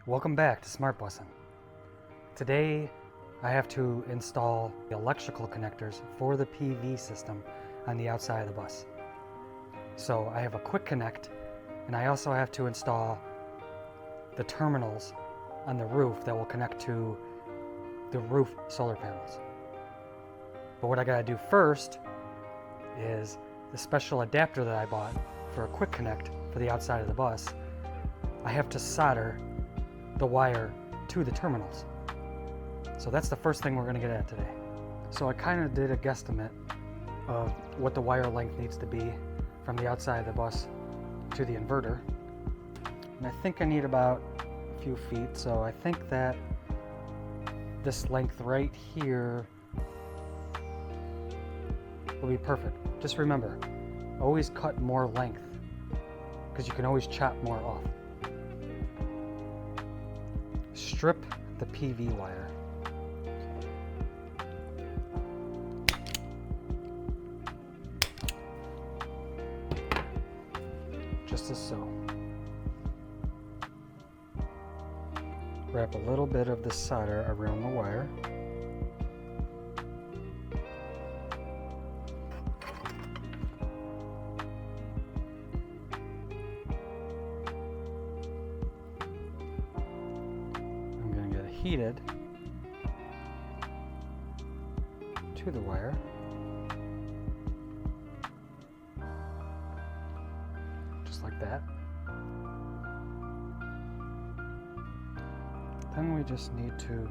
Welcome back to Smart Busing. Today I have to install the electrical connectors for the PV system on the outside of the bus. So I have a quick connect, and I also have to install the terminals on the roof that will connect to the roof solar panels. But what I gotta do first is the special adapter that I bought for a quick connect for the outside of the bus. I have to solder the wire to the terminals. So that's the first thing we're going to get at today. So I kind of did a guesstimate of what the wire length needs to be from the outside of the bus to the inverter. And I think I need about a few feet, so I think that this length right here will be perfect. Just remember, always cut more length because you can always chop more off. Strip the PV wire. Just as so. Wrap a little bit of the solder around the wire. Heated to the wire. Just like that. Then we just need to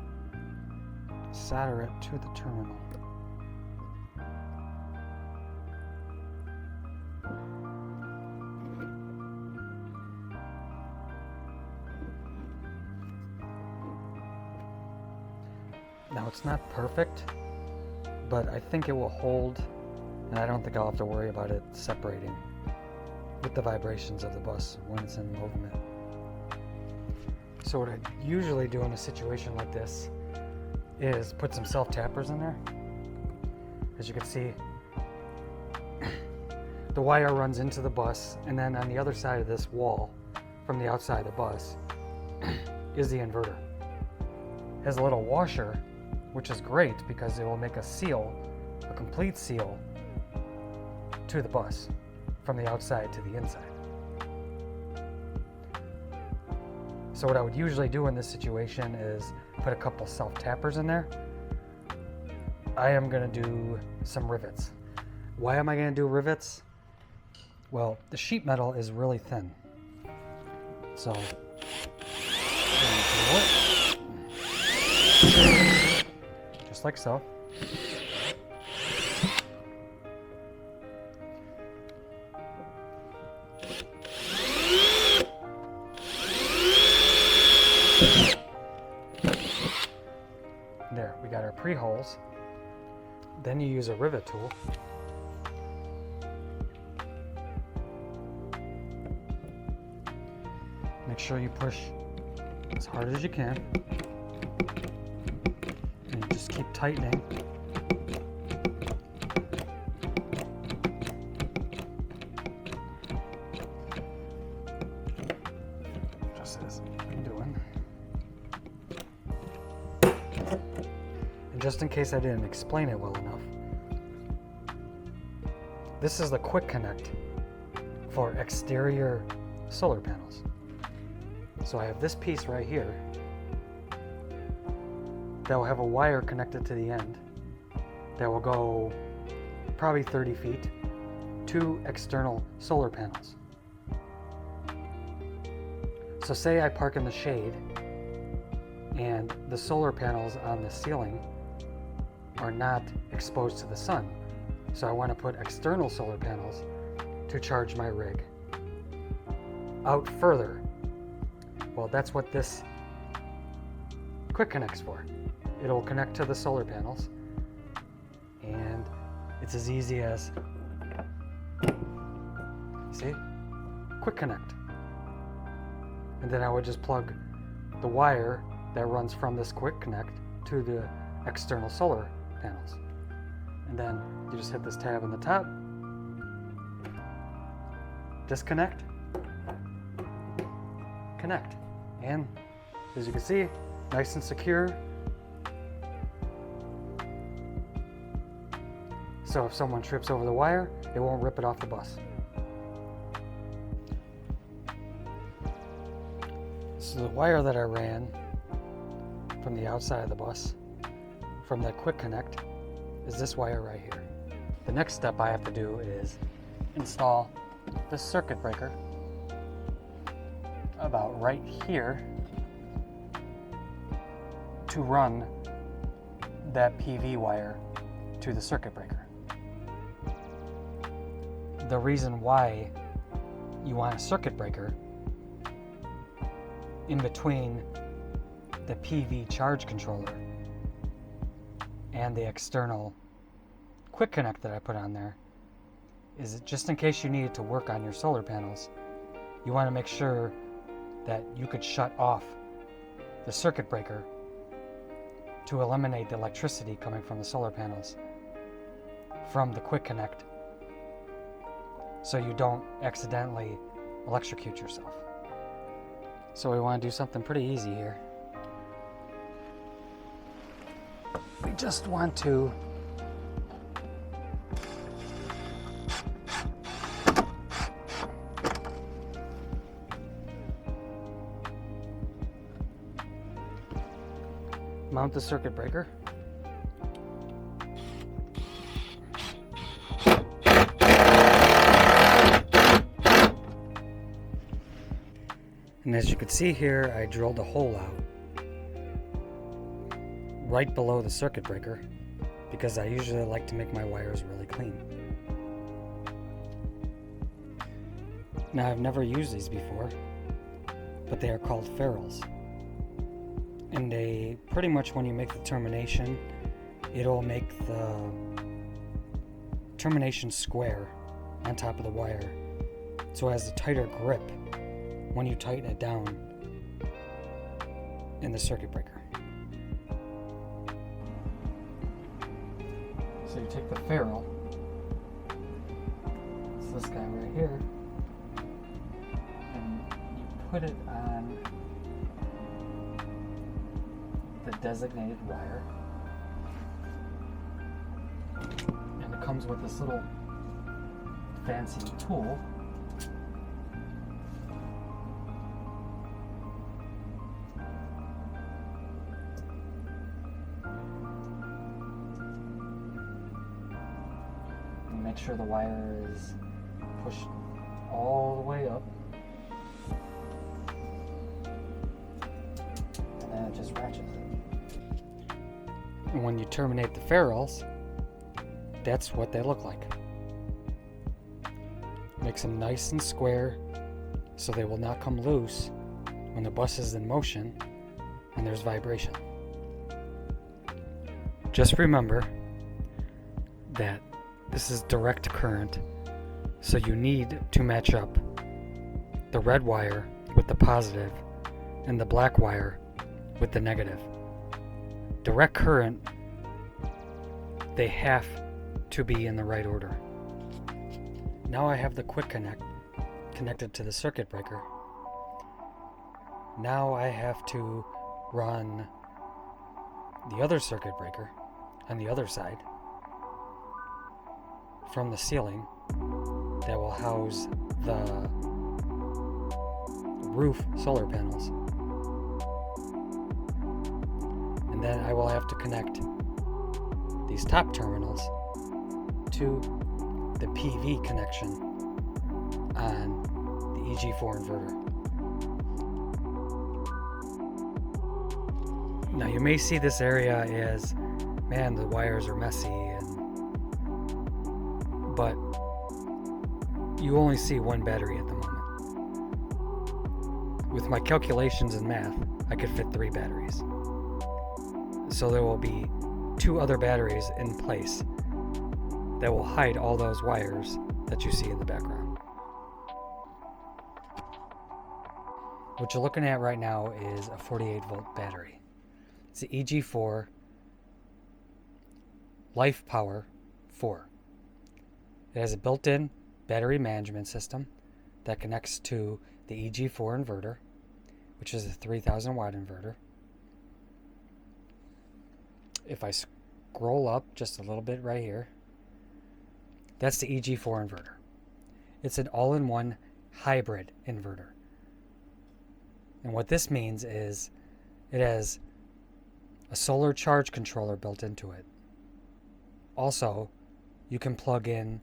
solder it to the terminal. Now it's not perfect, but I think it will hold, and I don't think I'll have to worry about it separating with the vibrations of the bus when it's in movement. So what I usually do in a situation like this is put some self-tappers in there. As you can see, the wire runs into the bus, and then on the other side of this wall from the outside of the bus is the inverter. It has a little washer, which is great because it will make a seal, a complete seal to the bus from the outside to the inside. So what I would usually do in this situation is put a couple self-tappers in there. I am going to do some rivets. Why am I going to do rivets? Well, the sheet metal is really thin. So I'm going to do it. Just like so. There, we got our pre-holes. Then you use a rivet tool. Make sure you push as hard as you can. And you just keep tightening. Just as I'm doing. And just in case I didn't explain it well enough, this is the quick connect for exterior solar panels. So I have this piece right here that will have a wire connected to the end that will go probably 30 feet to external solar panels. So say I park in the shade and the solar panels on the ceiling are not exposed to the sun. So I want to put external solar panels to charge my rig out further. Well, that's what this quick connect's for. It'll connect to the solar panels, and it's as easy as, see, quick connect. And then I would just plug the wire that runs from this quick connect to the external solar panels. And then you just hit this tab on the top, disconnect, connect, and As you can see, nice and secure. So if someone trips over the wire, it won't rip it off the bus. So the wire that I ran from the outside of the bus, from that quick connect, is this wire right here. The next step I have to do is install this circuit breaker about right here to run that PV wire to the circuit breaker. The reason why you want a circuit breaker in between the PV charge controller and the external quick connect that I put on there is just in case you need it to work on your solar panels, you want to make sure that you could shut off the circuit breaker to eliminate the electricity coming from the solar panels from the quick connect, so you don't accidentally electrocute yourself. So we want to do something pretty easy here. We just want to mount the circuit breaker. And as you can see here, I drilled a hole out right below the circuit breaker because I usually like to make my wires really clean. Now, I've never used these before, but they are called ferrules. And they pretty much, when you make the termination, it'll make the termination square on top of the wire so it has a tighter grip when you tighten it down in the circuit breaker. So you take the ferrule, it's this guy right here, and you put it on the designated wire, and it comes with this little fancy tool. And make sure the wire is pushed all the way up. And then it just ratchets it. And when you terminate the ferrules, that's what they look like. Makes them nice and square so they will not come loose when the bus is in motion and there's vibration. Just remember that this is direct current, so you need to match up the red wire with the positive and the black wire with the negative. Direct current, they have to be in the right order. Now I have the quick connect connected to the circuit breaker. Now I have to run the other circuit breaker on the other side from the ceiling that will house the roof solar panels. And then I will have to connect these top terminals to the PV connection on the EG4 inverter. Now you may see this area as, man, the wires are messy, but you only see one battery at the moment. With my calculations and math, I could fit 3 batteries. So there will be 2 other batteries in place that will hide all those wires that you see in the background. What you're looking at right now is a 48 volt battery. It's the EG4 Life Power 4. It has a built-in battery management system that connects to the EG4 inverter, which is a 3000 watt inverter. If I scroll up just a little bit right here, that's the EG4 inverter. It's an all-in-one hybrid inverter. And what this means is it has a solar charge controller built into it. Also, you can plug in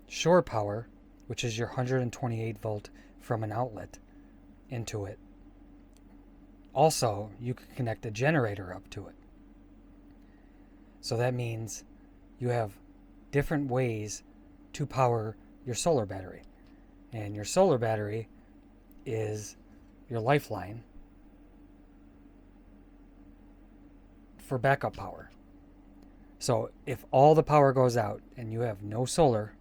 shore power, which is your 128 volt from an outlet, into it. Also, you can connect a generator up to it. So that means you have different ways to power your solar battery. And your solar battery is your lifeline for backup power. So if all the power goes out and you have no solar,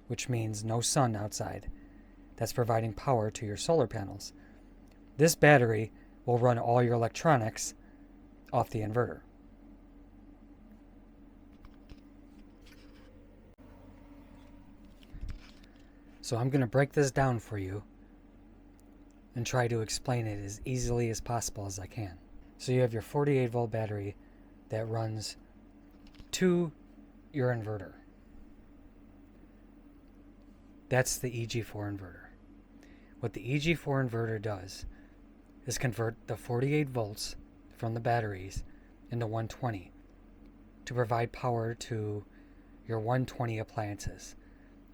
which means no sun outside, that's providing power to your solar panels, this battery will run all your electronics off the inverter. So I'm going to break this down for you and try to explain it as easily as possible as I can. So you have your 48 volt battery that runs to your inverter. That's the EG4 inverter. What the EG4 inverter does is convert the 48 volts from the batteries into 120 to provide power to your 120 appliances,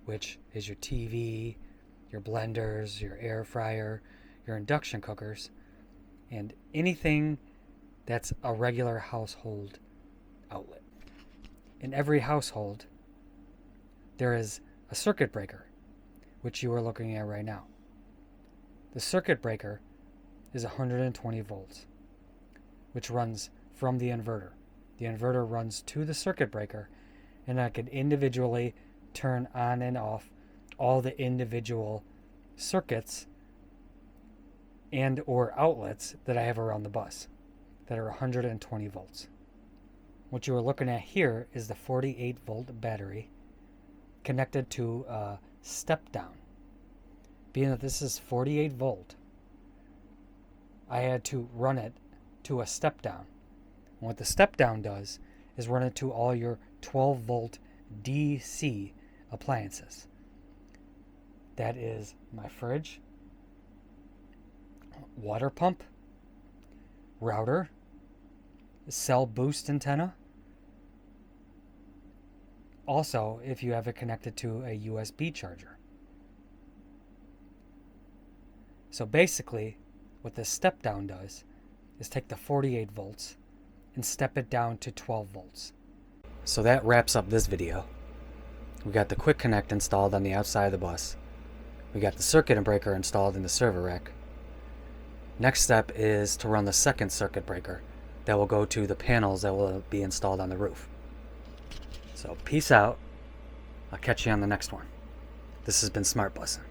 which is your TV, your blenders, your air fryer, your induction cookers, and anything that's a regular household outlet. In every household, there is a circuit breaker, which you are looking at right now. The circuit breaker is 120 volts, which runs from the inverter. The inverter runs to the circuit breaker, and I can individually turn on and off all the individual circuits and or outlets that I have around the bus that are 120 volts. What you are looking at here is the 48 volt battery connected to a step down. Being that this is 48 volt, I had to run it to a step down. And what the step down does is run it to all your 12 volt DC appliances. That is my fridge, water pump, router, cell boost antenna. Also, if you have it connected to a USB charger. So basically, what this step down does is take the 48 volts and step it down to 12 volts. So that wraps up this video. We got the quick connect installed on the outside of the bus. We got the circuit breaker installed in the server rack. Next step is to run the second circuit breaker that will go to the panels that will be installed on the roof. So peace out. I'll catch you on the next one. This has been Smart Bussin'.